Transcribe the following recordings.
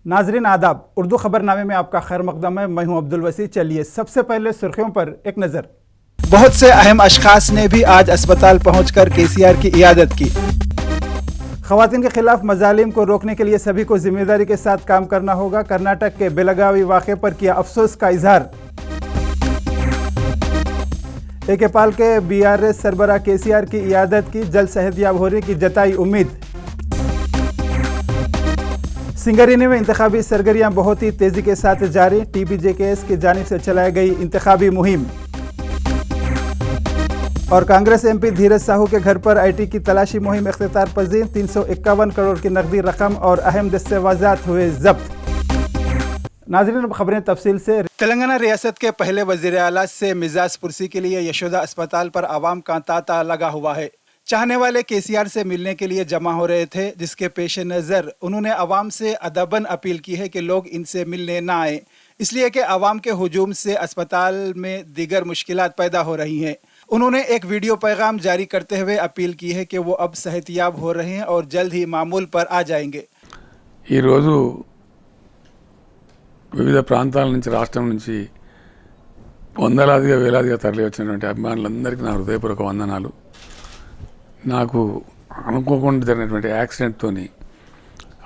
नाजरीन आदाब, उर्दू खबरनामे में आपका खैर मकदम है। मैं हूं अब्दुल वसी। चलिए सबसे पहले सुर्खियों पर एक नज़र। बहुत से अहम अशखास ने भी आज अस्पताल पहुंचकर केसीआर की इयादत की। ख़वातीन के खिलाफ मजालिम को रोकने के लिए सभी को जिम्मेदारी के साथ काम करना होगा। कर्नाटक के बेलगावी वाक़े पर किया अफसोस का इजहार। ए.के. पाल के बीआरएस सरबराह केसीआर की इयादत की, जल्द सेहतयाब होने की जताई उम्मीद। सिंगरेनी में इंतखाबी सरगर्मियाँ बहुत ही तेज़ी के साथ जारी। TPJKS की जानिब से चलाई गई इंतखाबी मुहिम। और कांग्रेस MP धीरज साहू के घर पर IT की तलाशी मुहिम इख्तितार पजीर। 351 करोड़ की नकदी रकम और अहम दस्तावेज़ात हुए जब्त। नाज़रीन, अब खबरें तफसील से। तेलंगाना रियासत के पहले वज़ीर आला से मिजाज पुरसी के लिए यशोदा अस्पताल पर आवाम का तांता लगा हुआ है। चाहने वाले केसीआर से मिलने के लिए जमा हो रहे थे, जिसके पेश नज़र उन्होंने आवाम से अदबन अपील की है कि लोग इनसे मिलने ना आए, इसलिए कि आवाम के हुजूम से अस्पताल में दीगर मुश्किलात पैदा हो रही हैं। उन्होंने एक वीडियो पैगाम जारी करते हुए अपील की है कि वो अब सेहतयाब हो रहे हैं और जल्द ही मामूल पर आ जाएंगे। ఈ రోజు వివిధ ప్రాంతాల నుంచి రాష్ట్రం నుంచి వందలాదిగా వేలాదిగా తరలి వచ్చినటువంటి అభిమానులందరికీ నా హృదయపూర్వక వందనాలు. నాకు అనుకోకుండా జరిగినటువంటి యాక్సిడెంట్తోని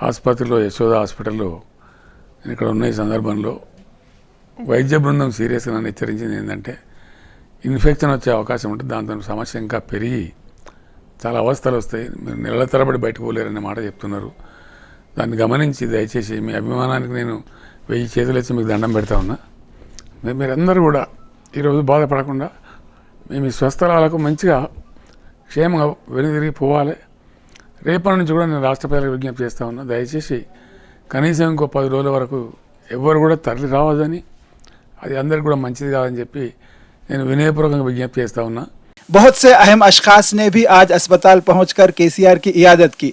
ఆసుపత్రిలో యశోద హాస్పిటల్లో నేను ఇక్కడ ఉన్న ఈ సందర్భంలో వైద్య బృందం సీరియస్గా నన్ను హెచ్చరించింది ఏంటంటే ఇన్ఫెక్షన్ వచ్చే అవకాశం ఉంటుంది, దాంతో సమస్య ఇంకా పెరిగి చాలా అవస్థలు వస్తాయి, మీరు నెలల తరబడి బయటకు పోలేరనే మాట చెప్తున్నారు. దాన్ని గమనించి దయచేసి మీ అభిమానానికి నేను 1000 చేతులు ఇచ్చి మీకు దండం పెడతా ఉన్నా. మీరందరూ కూడా ఈరోజు బాధపడకుండా మేము ఈ స్వస్థలాలకు మంచిగా క్షేమంగా వెనుదిరిగి పోవాలి. రేపటి నుంచి కూడా నేను రాష్ట్ర ప్రజలకు విజ్ఞప్తి చేస్తూ ఉన్నా, దయచేసి కనీసం ఇంకో 10 రోజుల వరకు ఎవరు కూడా తరలి రావద్దని, అది అందరికి కూడా మంచిది కాదని చెప్పి నేను వినయపూర్వకంగా విజ్ఞప్తి చేస్తూ ఉన్నా. बहुत से अहम अशखास ने भी आज अस्पताल पहुंचकर केसीआर की इयादत की।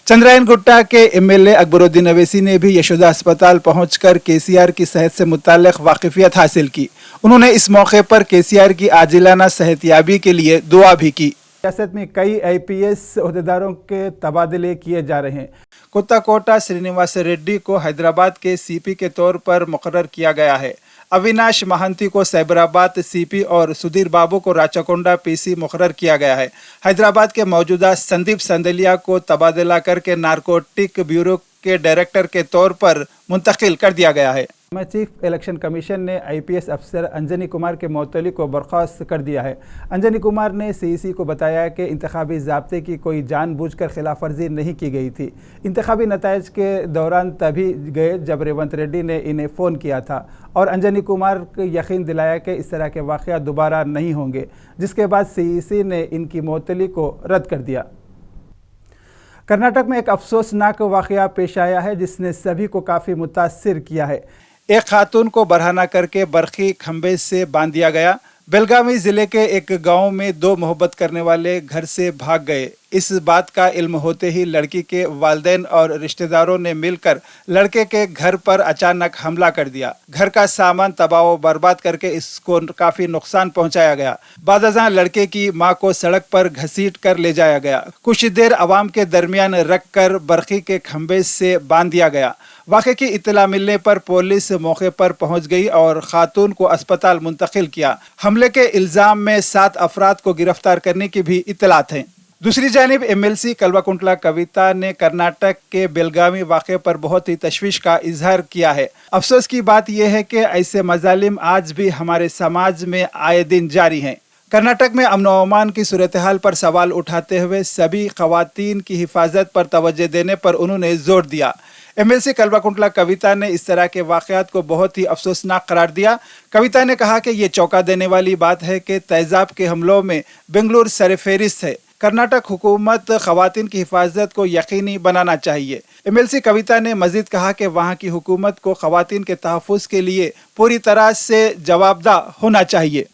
चंद्रायन गुट्टा के MLA अकबरुद्दीन अवैसी ने भी यशोदा अस्पताल पहुंचकर केसीआर की सेहत से मुताल्लिक वाकिफियत हासिल की। उन्होंने इस मौके पर केसीआर की आजिलाना सेहतयाबी के लिए दुआ भी की। रियासत में कई IPS अहदेदारों के तबादले किए जा रहे हैं। कोत्ताकोटा श्रीनिवास रेड्डी को हैदराबाद के CP के तौर पर मुकर्रर किया गया है। अविनाश महंती को साइबराबाद CP और सुधीर बाबू को राचाकोंडा PC मुकर्रर किया गया है। हैदराबाद के मौजूदा संदीप संदलिया को तबादला करके नारकोटिक ब्यूरो के डायरेक्टर के तौर पर मुंतकिल कर दिया गया है। चीफ इलेक्शन कमीशन ने IPS अफसर अंजनी कुमार के मुअत्तली को बर्खास्त कर दिया है। अंजनी कुमार ने CEC को बताया कि इंतखाबी ज़ाब्ते की कोई जानबूझकर खिलाफ वर्जी नहीं की गई थी। इंतखाबी नताइज के दौरान तभी गए जब रेवंत रेड्डी ने इन्हें फ़ोन किया था और अंजनी कुमार को यकीन दिलाया कि इस तरह के वाक़या दोबारा नहीं होंगे, जिसके बाद CEC ने इनकी मुअत्तली को रद्द कर दिया। कर्नाटक में एक अफसोसनाक वाक़या पेश आया है जिसने सभी को काफ़ी मुतासिर किया है। एक खातून को बरहाना करके बरखी खंबे से बांध दिया गया। बेलगावी ज़िले के एक गांव में 2 मोहब्बत करने वाले घर से भाग गए। इस बात का इल्म होते ही लड़की के वालिदैन और रिश्तेदारों ने मिलकर लड़के के घर पर अचानक हमला कर दिया। घर का सामान तबाह व बर्बाद करके इसको काफ़ी नुकसान पहुंचाया गया। बादशाह लड़के की मां को सड़क पर घसीट कर ले जाया गया। कुछ देर आवाम के दरमियान रख कर बरखी के खंबे से बांध दिया गया। वाक़े की इत्तला मिलने पर पुलिस मौके पर पहुंच गई और खातून को अस्पताल मुंतकिल किया। हमले के इल्ज़ाम में 7 अफराद को गिरफ्तार करने की भी इत्तलात हैं। दूसरी जानिब MLC कल्वाकुंटला कविता ने कर्नाटक के बेलगावी वाक़े पर बहुत ही तशवीश का इजहार किया है। अफसोस की बात यह है कि ऐसे मजालिम आज भी हमारे समाज में आए दिन जारी हैं। कर्नाटक में अमन व अमान की सूरत हाल पर सवाल उठाते हुए सभी ख़वातीन की हिफाजत पर तवज्जो देने पर उन्होंने जोर दिया। MLC कल्वाकुंटला कविता ने इस तरह के वाक़यात को बहुत ही अफसोसनाक करार दिया। कविता ने कहा कि ये चौंका देने वाली बात है कि तेज़ाब के हमलों में बेंगलुरु सरफ़हरिस्त है। कर्नाटक हुकूमत ख़वातीन की हिफाजत को यकीनी बनाना चाहिए। MLC कविता ने मज़ीद कहा कि वहाँ की हुकूमत को ख़वातीन के तहफ़्फ़ुज़ के लिए पूरी तरह से जवाबदेह होना चाहिए।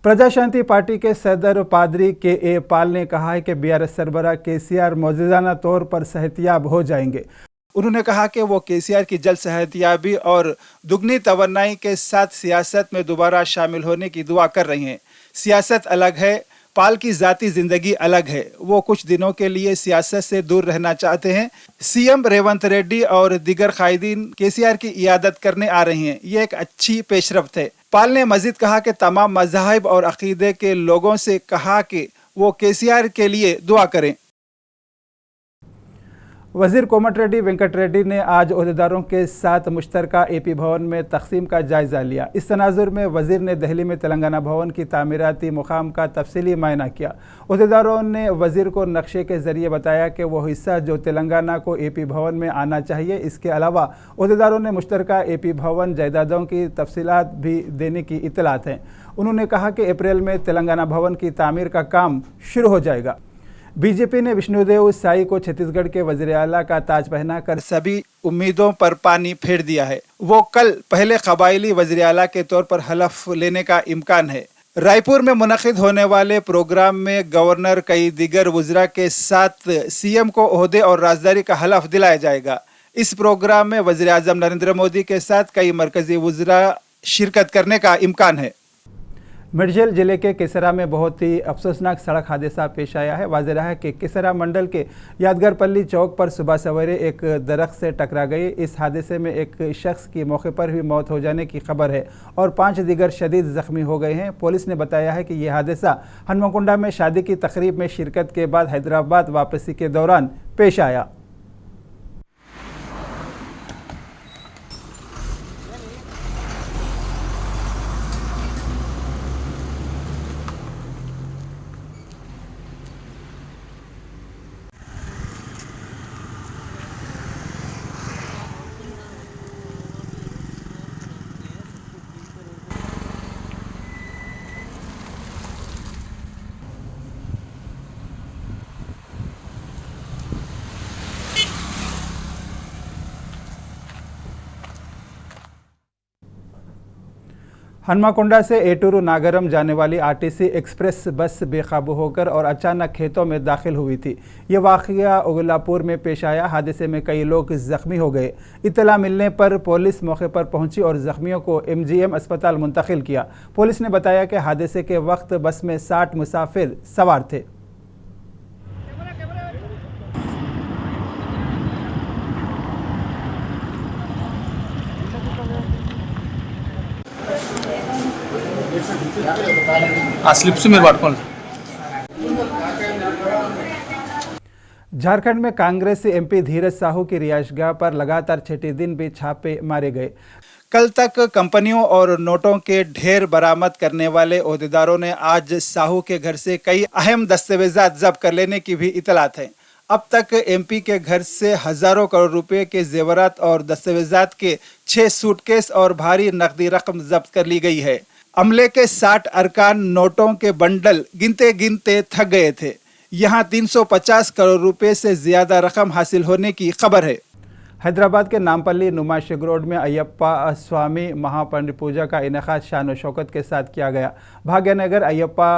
प्रजा शांति पार्टी के सदर पादरी KA पाल ने कहा है कि BRS सरबराह केसीआर मौजूदाना तौर पर सेहतयाब हो जाएंगे। उन्होंने कहा कि वो केसीआर की जल्द सेहतयाबी और दुगनी तवन्नाई के साथ सियासत में दोबारा शामिल होने की दुआ कर रही हैं। सियासत अलग है, पाल की जाती जिंदगी अलग है, वो कुछ दिनों के लिए सियासत से दूर रहना चाहते हैं। सीएम रेवंत रेड्डी और दीगर कायदीन केसीआर की इयादत करने आ रही हैं, ये एक अच्छी पेशरफ्त है। पाल ने मजीद कहा कि तमाम मज़ाहिब और अकीदे के लोगों से कहा कि वो केसीआर के लिए दुआ करें। वज़ीर कोमट रेड्डी वेंकट रेड्डी ने आज ओहदेदारों के साथ मुश्तरका एपी भवन में तकसीम का जायज़ा लिया। इस तनाजुर में वज़ीर ने दिल्ली में तेलंगाना भवन की तामीराती मुकाम का तफसीली मायना किया। ओहदेदारों ने वज़ीर को नक्शे के ज़रिए बताया कि वो हिस्सा जो तेलंगाना को एपी भवन में आना चाहिए। इसके अलावा ओहदेदारों ने मुश्तरका एपी भवन जायदादों की तफसीलात भी देने की इत्तलात हैं। उन्होंने कहा कि अप्रैल में तेलंगाना भवन की तामीर का काम शुरू हो जाएगा। बीजेपी ने विष्णुदेव साई को छत्तीसगढ़ के वज़ीर आला का ताज पहना कर सभी उम्मीदों पर पानी फेर दिया है। वो कल पहले कबायली वज़ीर आला के तौर पर हलफ लेने का इम्कान है। रायपुर में मुनक़िद होने वाले प्रोग्राम में गवर्नर कई दीगर वज़रा के साथ सीएम को ओहदे और राजदारी का हलफ दिलाया जाएगा। इस प्रोग्राम में वज़ीर आज़म नरेंद्र मोदी के साथ कई मरकज़ी वज़रा शिरकत करने का इम्कान है। मिर्जल जिले के केसरा में बहुत ही अफसोसनाक सड़क हादसा पेश आया है। वाज़ेह है कि केसरा मंडल के यादगारपल्ली चौक पर सुबह सवेरे एक दरख्त से टकरा गई। इस हादसे में एक शख्स की मौके पर ही मौत हो जाने की खबर है और 5 दीगर शदीद ज़ख्मी हो गए हैं। पुलिस ने बताया है कि यह हादसा हनुमाकुंडा में शादी की तकरीब में शिरकत के बाद हैदराबाद वापसी के दौरान पेश आया। हनुमाकुंडा से एटूरू नागरम जाने वाली आरटीसी एक्सप्रेस बस बेकाबू होकर और अचानक खेतों में दाखिल हुई थी। ये वाक़या उगलापुर में पेश आया। हादसे में कई लोग ज़ख्मी हो गए। इत्तला मिलने पर पुलिस मौके पर पहुंची और ज़ख्मियों को एमजीएम अस्पताल मुंतकिल किया। पुलिस ने बताया कि हादसे के वक्त बस में 60 मुसाफिर सवार थे। झारखंड में कांग्रेसी एमपी धीरज साहू की रिहायशगाह पर लगातार छठे दिन भी छापे मारे गए। कल तक कंपनियों और नोटों के ढेर बरामद करने वाले ओहदेदारों ने आज साहू के घर से कई अहम दस्तावेजात जब्त कर लेने की भी इतलात है। अब तक एमपी के घर से हजारों करोड़ रुपए के जेवरात और दस्तावेजात के 6 सूटकेस और भारी नकदी रकम जब्त कर ली गई है। अमले के 60 अरकान नोटों के बंडल गिनते गिनते थक गए थे। यहाँ 350 करोड़ रुपए से ज्यादा रकम हासिल होने की खबर है। हैदराबाद के नामपल्ली नुमाशिक रोड में अयप्पा स्वामी महापंड पूजा का इनेकाद शान व शौकत के साथ किया गया। भाग्यनगर अयप्पा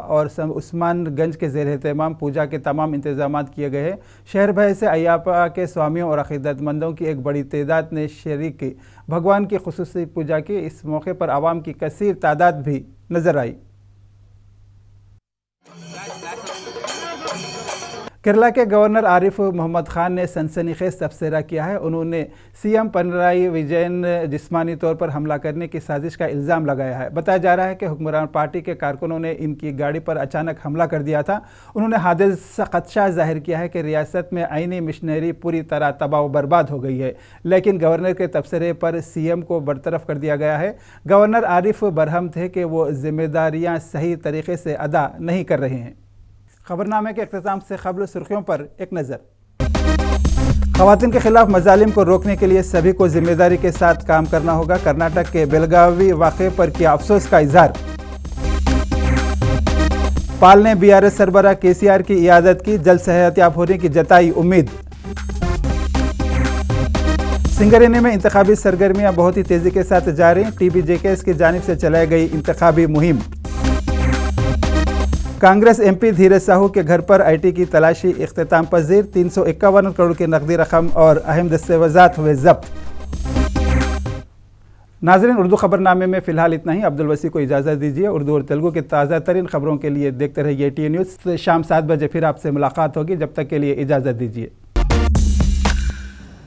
और उस्मानगंज के ज़ेर एहतमाम पूजा के तमाम इंतजाम किए गए हैं। शहर भर से अयप्पा के स्वामियों और अक़ीदतमंदों की एक बड़ी तादाद ने शरीक की। भगवान की खुसूसी पूजा की। इस मौके पर आवाम की कसीर तादाद भी नजर आई। केरला के गवर्नर आरिफ मोहम्मद खान ने सनसनीखेज तबसरा किया है। उन्होंने सीएम पिनराई विजयन जिस्मानी तौर पर हमला करने की साजिश का इल्ज़ाम लगाया है। बताया जा रहा है कि हुक्मरान पार्टी के कारकुनों ने इनकी गाड़ी पर अचानक हमला कर दिया था। उन्होंने हादसे से खदशा जाहिर किया है कि रियासत में आईनी मिशनरी पूरी तरह तबाह व बर्बाद हो गई है, लेकिन गवर्नर के तबसरे पर सीएम को बरतरफ कर दिया गया है। गवर्नर आरिफ बरहम थे कि वो जिम्मेदारियाँ सही तरीके से अदा नहीं कर रहे हैं। खबरनामे के इख्तिताम से क़ब्ल सुर्खियों पर एक नज़र। ख़वातीन के खिलाफ मजालिम को रोकने के लिए सभी को जिम्मेदारी के साथ काम करना होगा। कर्नाटक के बेलगावी वाक़े पर किया अफसोस का इजहार। पाल ने बीआरएस सरबराह केसीआर की इयादत की। जल्द सेहतयाब होने की जताई उम्मीद। सिंगरेनी में इंतखाबी सरगर्मियां बहुत ही तेज़ी के साथ जारी। टीबीजेकेएस की जानिब से चलाई गई इंतखाबी मुहिम। कांग्रेस एमपी धीरज साहू के घर पर आईटी की तलाशी इख्तिताम पजीर। 351 करोड़ की नकदी रकम और अहम दस्तावेजात हुए जब्त। नाज़रीन, उर्दू खबरनामे में फ़िलहाल इतना ही। अब्दुल वसी को इजाज़त दीजिए। उर्दू और तेलुगु की ताज़ा तरीन खबरों के लिए देखते रहिए ATN न्यूज़। शाम 7 बजे फिर आपसे मुलाकात होगी। जब तक के लिए इजाज़त दीजिए।